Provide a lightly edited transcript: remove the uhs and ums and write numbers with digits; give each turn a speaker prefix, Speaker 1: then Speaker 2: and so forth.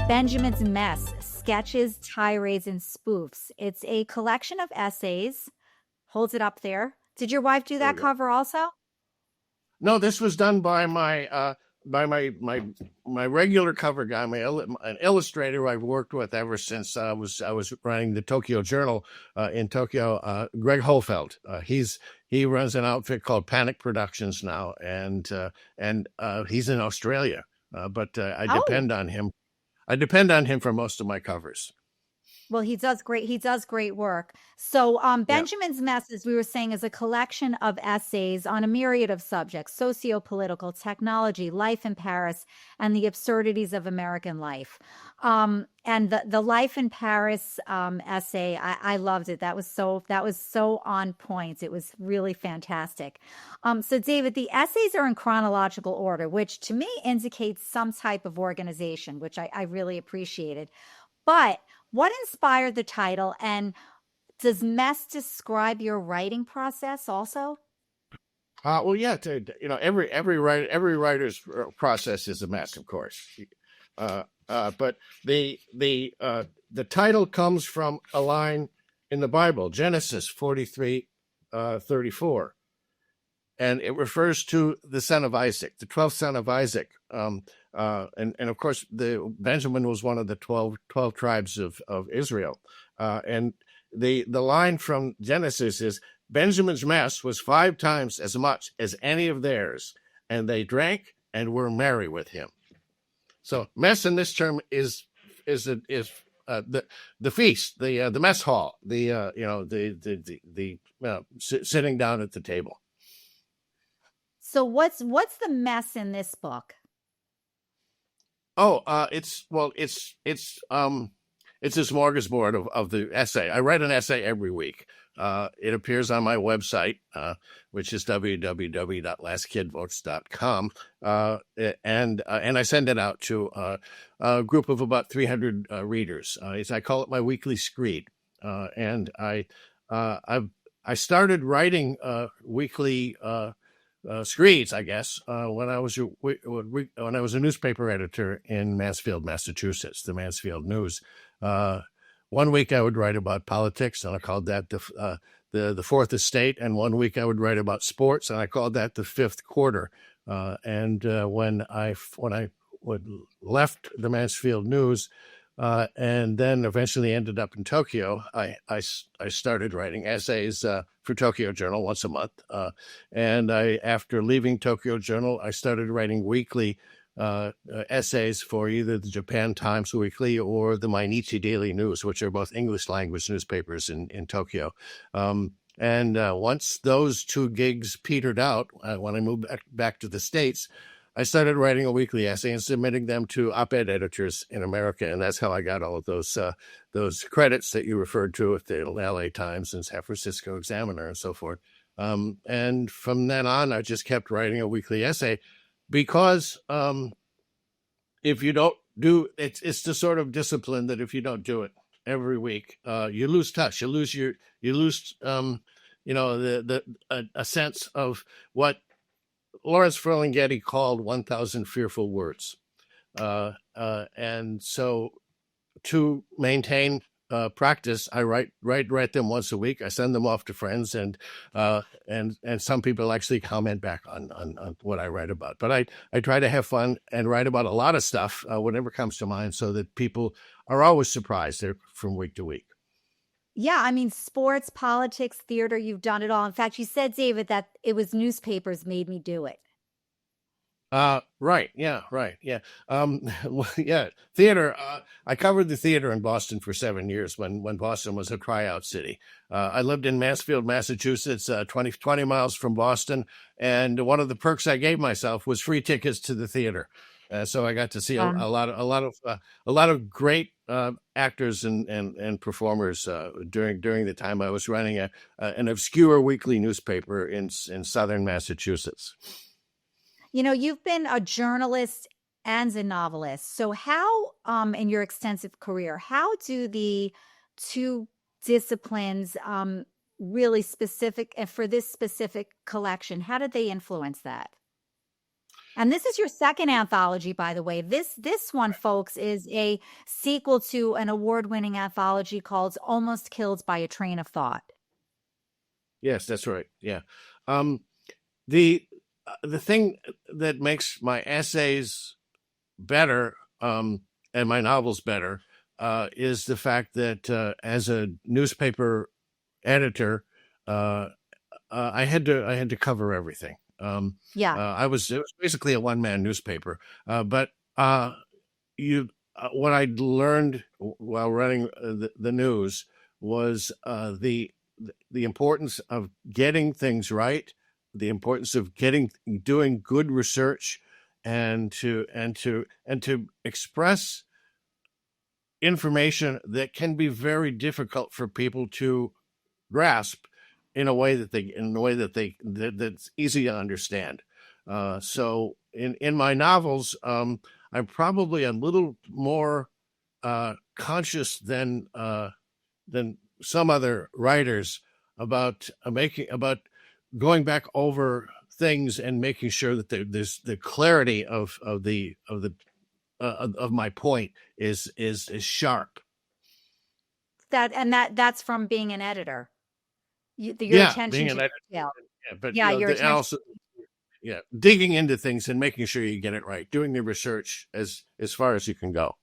Speaker 1: Benjamin's Mess, Sketches, Tirades, and Spoofs. It's a collection of essays. Holds it up there. Did your wife do
Speaker 2: There we
Speaker 1: that
Speaker 2: go.
Speaker 1: cover also?
Speaker 2: No, this was done by my regular cover guy, an illustrator I've worked with ever since I was running the Tokyo Journal in Tokyo. Greg Holfeld. He runs an outfit called Panic Productions now, and he's in Australia. But I
Speaker 1: Oh,
Speaker 2: depend on him. I depend on him for most of my covers.
Speaker 1: well, he does great. He does great work. So,
Speaker 2: Yeah.
Speaker 1: Benjamin's Mess, as we were saying, is a collection of essays on a myriad of subjects: socio-political, technology, life in Paris, and the absurdities of American life. And the life in Paris essay, I loved it. That was so on point. It was really fantastic. So, David, the essays are in chronological order, which to me indicates some type of organization, which I really appreciated. But what inspired the title, and does mess describe your writing process also?
Speaker 2: Well, yeah. Every writer's process is a mess, of course. But the title comes from a line in the Bible, Genesis 43:34, and it refers to the son of Isaac, the 12th son of Isaac. And of course, the Benjamin was one of the 12 tribes of Israel. And the line from Genesis is, Benjamin's mess was 5 times as much as any of theirs, and they drank and were merry with him. So mess in this term is the feast, the mess hall, sitting down at the table.
Speaker 1: So what's the mess in this book?
Speaker 2: Oh, it's a smorgasbord of the essay. I write an essay every week. It appears on my website, which is www.lastkidvotes.com, and I send it out to a group of about 300 readers. I call it my weekly screed, and I started writing weekly screeds, I guess, when I was a newspaper editor in Mansfield, Massachusetts, the Mansfield News. One week I would write about politics, and I called that the fourth estate. And one week I would write about sports, and I called that the fifth quarter. When I left the Mansfield News, and then eventually ended up in Tokyo, I started writing essays for Tokyo Journal once a month. And after leaving Tokyo Journal, I started writing weekly essays for either the Japan Times Weekly or the Mainichi Daily News, which are both English language newspapers in Tokyo. And once those 2 gigs petered out, when I moved back to the States, I started writing a weekly essay and submitting them to op-ed editors in America, and that's how I got all of those credits that you referred to at the LA Times and San Francisco Examiner and so forth. And from then on, I just kept writing a weekly essay, because if you don't do it, it's the sort of discipline that if you don't do it every week, you lose touch. You lose a sense of what Lawrence Ferlinghetti called 1,000 fearful words. And so to maintain practice, I write them once a week. I send them off to friends, and some people actually comment back on what I write about. But I try to have fun and write about a lot of stuff, whatever comes to mind, so that people are always surprised from week to week.
Speaker 1: Yeah, I mean, sports, politics, theater, you've done it all. In fact, you said, David, that it was newspapers made me do it.
Speaker 2: Right. Yeah. Right. Yeah. Yeah. Theater. I covered the theater in Boston for 7 years when Boston was a tryout city. I lived in Mansfield, Massachusetts, 20 miles from Boston. And one of the perks I gave myself was free tickets to the theater. So I got to see a lot of great actors and performers during the time I was running an obscure weekly newspaper in southern Massachusetts.
Speaker 1: You know, you've been a journalist and a novelist. So how, in your extensive career, how do the 2 disciplines really specific, and for this specific collection, how did they influence that? And this is your second anthology, by the way. This one, folks, is a sequel to an award-winning anthology called Almost Killed by a Train of Thought.
Speaker 2: Yes, that's right. Yeah. Um, the the thing that makes my essays better, and my novels better, is the fact that as a newspaper editor, uh, I had to cover everything.
Speaker 1: Yeah.
Speaker 2: It was basically a one man newspaper, but you what I learned while running the news was the importance of getting things right, the importance of doing good research, and to express information that can be very difficult for people to grasp in a way that's easy to understand. So in my novels, I'm probably a little more conscious than some other writers about about going back over things and making sure that there's the clarity of my point is sharp.
Speaker 1: That's from being an editor. Your
Speaker 2: Yeah,
Speaker 1: attention
Speaker 2: being
Speaker 1: to
Speaker 2: an editor,
Speaker 1: detail.
Speaker 2: yeah, but
Speaker 1: Yeah, your
Speaker 2: and
Speaker 1: attention.
Speaker 2: also yeah, digging into things and making sure you get it right, doing the research as far as you can go.